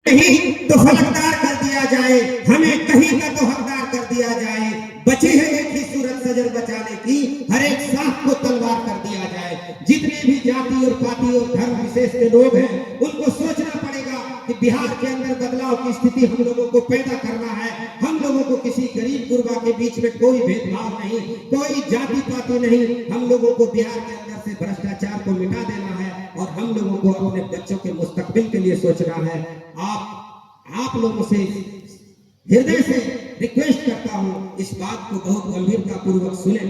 कहीं तो फलकदार कर दिया जाए, हमें कहीं का तो हकदार कर दिया जाए। बची है एक ही सूरत सजर बचाने की, हर एक सांप को तलवार कर दिया जाए। जितने भी जाति और पाति और धर्म विशेष के लोग हैं, उनको सोचना पड़ेगा कि बिहार के अंदर बदलाव की स्थिति हम लोगों को पैदा करना है। हम लोगों को किसी गरीब गुरबा के बीच में कोई भेदभाव नहीं, कोई जाति पाति नहीं। हम लोगों को बिहार के अंदर से भ्रष्टाचार को मिटा देना है और हम लोगों को अपने बच्चों के मुस्तकबिल के लिए सोचना है। आप लोगों से हृदय से रिक्वेस्ट करता हूं, इस बात को बहुत गंभीरता पूर्वक सुने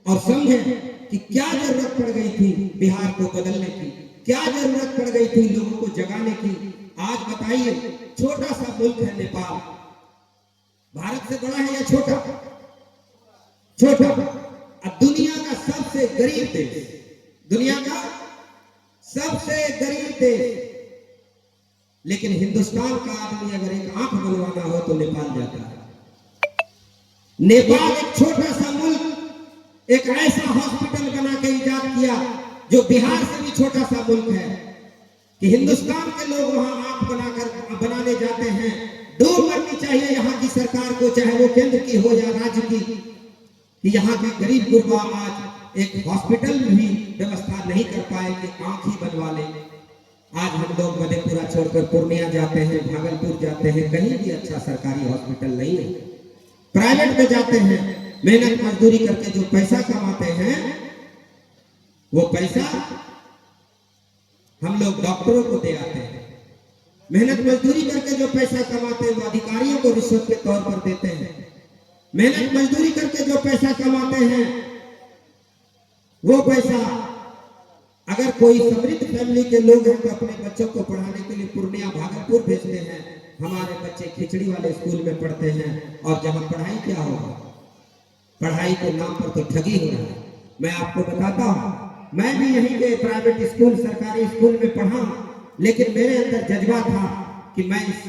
और समझें कि क्या जरूरत पड़ गई थी बिहार को बदलने की, क्या जरूरत पड़ गई थी लोगों को जगाने की। आज बताइए, छोटा सा मुल्क है नेपाल, भारत से बड़ा है या छोटा? छोटा। अब दुनिया का सबसे गरीब देश, दुनिया का सबसे गरीब देश, लेकिन हिंदुस्तान का आदमी अगर एक आंख बनवाना हो तो नेपाल जाता है। नेपाल एक छोटा सा मुल्क एक ऐसा हॉस्पिटल बना के इजाद किया जो बिहार से भी छोटा सा मुल्क है कि हिंदुस्तान के लोग वहां आंख बनाने जाते हैं। डूब मरनी चाहिए यहाँ की सरकार को, चाहे वो केंद्र की हो या राज्य की, कि यहाँ के गरीब गुरबा आज एक हॉस्पिटल भी व्यवस्था नहीं कर पाए कि आंख ही बनवा ले। आज हम लोग मधेपुरा छोड़कर पूर्णिया जाते हैं, भागलपुर जाते हैं, कहीं भी अच्छा सरकारी हॉस्पिटल नहीं है। प्राइवेट में जाते हैं, मेहनत मजदूरी करके जो पैसा कमाते हैं वो पैसा हम लोग डॉक्टरों को दे आते हैं। मेहनत मजदूरी करके जो पैसा कमाते हैं वो अधिकारियों को रिश्वत के तौर पर देते हैं। मेहनत मजदूरी करके जो पैसा कमाते हैं वो पैसा अगर कोई समृद्ध फैमिली के लोग हैं तो अपने बच्चों को पढ़ाने के लिए पूर्णिया भागलपुर भेजते हैं। हमारे बच्चे खिचड़ी वाले स्कूल में पढ़ते हैं और जहां पढ़ाई क्या होगा, पढ़ाई के नाम पर तो ठगी हो रहा है। मैं आपको बताता हूं, मैं भी यहीं के प्राइवेट स्कूल सरकारी स्कूल में पढ़ा, लेकिन मेरे अंदर जज्बा था कि मैं इस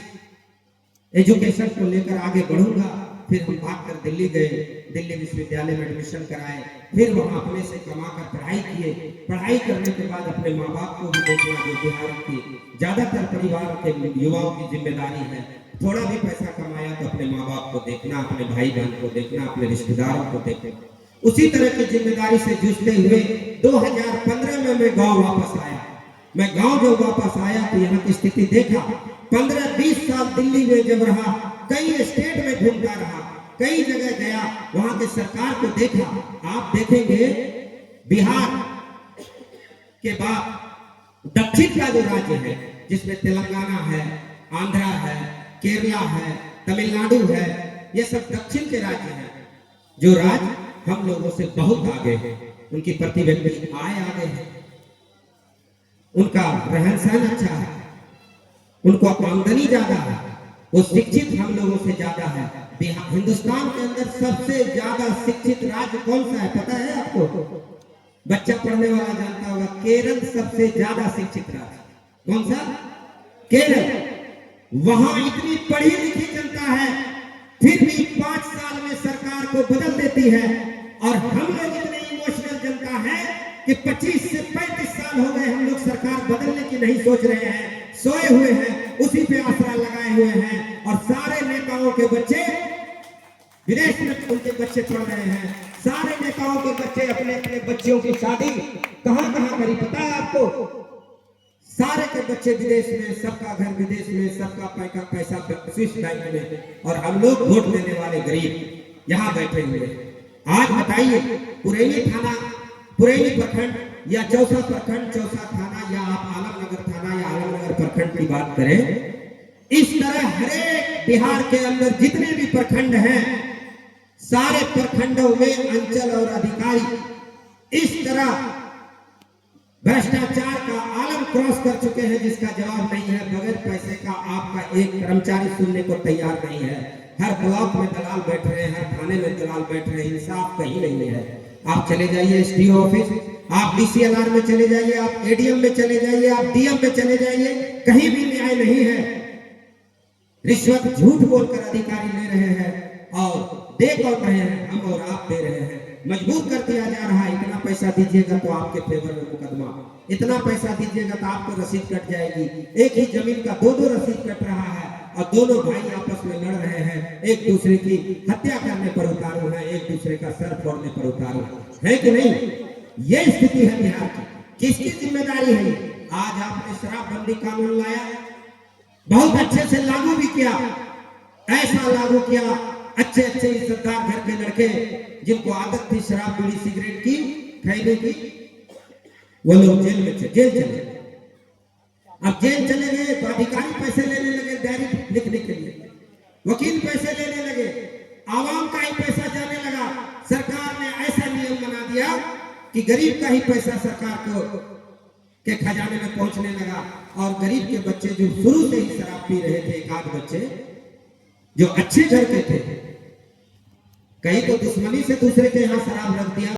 एजुकेशन को लेकर आगे बढ़ूंगा। फिर हम भागकर दिल्ली गए, दिल्ली विश्वविद्यालय में एडमिशन कराए, फिर वहां अपने से कमाकर पढ़ाई किए। पढ़ाई करने के बाद अपने माँ बाप को भी देखना, जो बिहार की ज्यादातर परिवार के युवाओं की जिम्मेदारी है। थोड़ा भी पैसा कमाया तो अपने माँ बाप को देखना, अपने भाई बहन को देखना, अपने रिश्तेदारों को देखना। उसी तरह की जिम्मेदारी से जूझते हुए 2015 में मैं गाँव वापस आया। मैं गाँव जब वापस आया तो यहाँ की स्थिति देखा। 15-20 साल दिल्ली में जब रहा, कई स्टेट में घूमता रहा, कई जगह गया, वहां के सरकार को देखा। आप देखेंगे बिहार के बाद दक्षिण का जो राज्य है, जिसमें तेलंगाना है, आंध्रा है, केरला है, तमिलनाडु है, ये सब दक्षिण के राज्य हैं। जो राज्य हम लोगों से बहुत आगे है, उनकी प्रति व्यक्ति आय आगे है, उनका रहन सहन अच्छा है, उनको आमदनी ज्यादा है, वो शिक्षित हम लोगों से ज्यादा है। बिहार हिंदुस्तान के अंदर सबसे ज्यादा शिक्षित राज्य कौन सा है पता है आपको? बच्चा पढ़ने वाला जानता होगा, केरल सबसे ज्यादा शिक्षित राज्य। कौन सा? केरल। वहां इतनी पढ़ी लिखी जनता है, फिर भी 5 साल में सरकार को बदल देती है। और हम लोग इतने इमोशनल जनता है कि 25 से 35 साल हो गए हम लोग सरकार बदलने की नहीं सोच रहे हैं, सोए हुए हैं, उसी पे आसरा लगाए हुए हैं। और सारे नेताओं के बच्चे विदेश में उनके बच्चे पढ़ रहे हैं। सारे नेताओं के बच्चे अपने अपने बच्चियों की शादी कहां कहां करी पता है आपको? सारे के बच्चे विदेश में, सबका घर विदेश में, सबका पैसा स्विस बैंक में, और हम लोग वोट देने वाले गरीब यहाँ बैठे हुए हैं। आज बताइए, पुरैनी थाना, पुरैनी प्रखंड या चौसा प्रखंड, चौसा थाना, या आप आलमनगर थाना या आलमनगर प्रखंड की बात करें, इस तरह हरेक बिहार के अंदर जितने भी प्रखंड हैं, सारे प्रखंडों में अंचल और अधिकारी इस तरह भ्रष्टाचार का आलम क्रॉस कर चुके हैं जिसका जवाब नहीं है। बगैर पैसे का आपका एक कर्मचारी सुनने को तैयार नहीं है। हर ब्लॉक में दलाल बैठ रहे हैं, हर थाने में दलाल बैठ रहे हैं, इंसाफ कहीं नहीं है। आप चले जाइए एसडीओ ऑफिस, आप डीसीएलआर में चले जाइए, आप एडीएम में चले जाइए, आप डीएम में चले जाइए, कहीं भी न्याय नहीं है। रिश्वत झूठ बोलकर अधिकारी ले रहे हैं और दे कौन रहे हैं? हम और आप दे रहे हैं। मजबूर कर दिया जा रहा है, इतना पैसा दीजिएगा तो आपके फेवर में मुकदमा, इतना पैसा दीजिएगा तो आपको रसीद कट जाएगी। एक ही जमीन का दो दो रसीद कट रहा है और दोनों भाई आपस में लड़ रहे हैं, एक दूसरे की हत्या करने पर उतारू है, एक दूसरे का सर फोड़ने पर उतारू है कि नहीं? ये स्थिति है बिहार की। किसकी जिम्मेदारी है? आज आपने शराबबंदी कानून लाया, बहुत अच्छे से लागू भी किया, ऐसा लागू किया अच्छे अच्छे इज्जतदार घर के लड़के जिनको आदत थी शराब बीड़ी सिगरेट की खाने की, वो लोग जेल में जेल चले। अब जेल चले गए तो अधिकारी पैसे लेने लगे डायरी लिखने के लिए, वकील पैसे लेने लगे, आवाम का ही पैसा जाने लगा। सरकार ने ऐसा नियम बना दिया कि गरीब का ही पैसा सरकार को के खजाने में पहुंचने लगा, और गरीब के बच्चे जो शुरू से ही शराब पी रहे थे, एक आध बच्चे जो अच्छे घर के थे, कहीं तो दुश्मनी से दूसरे के यहाँ शराब रख दिया।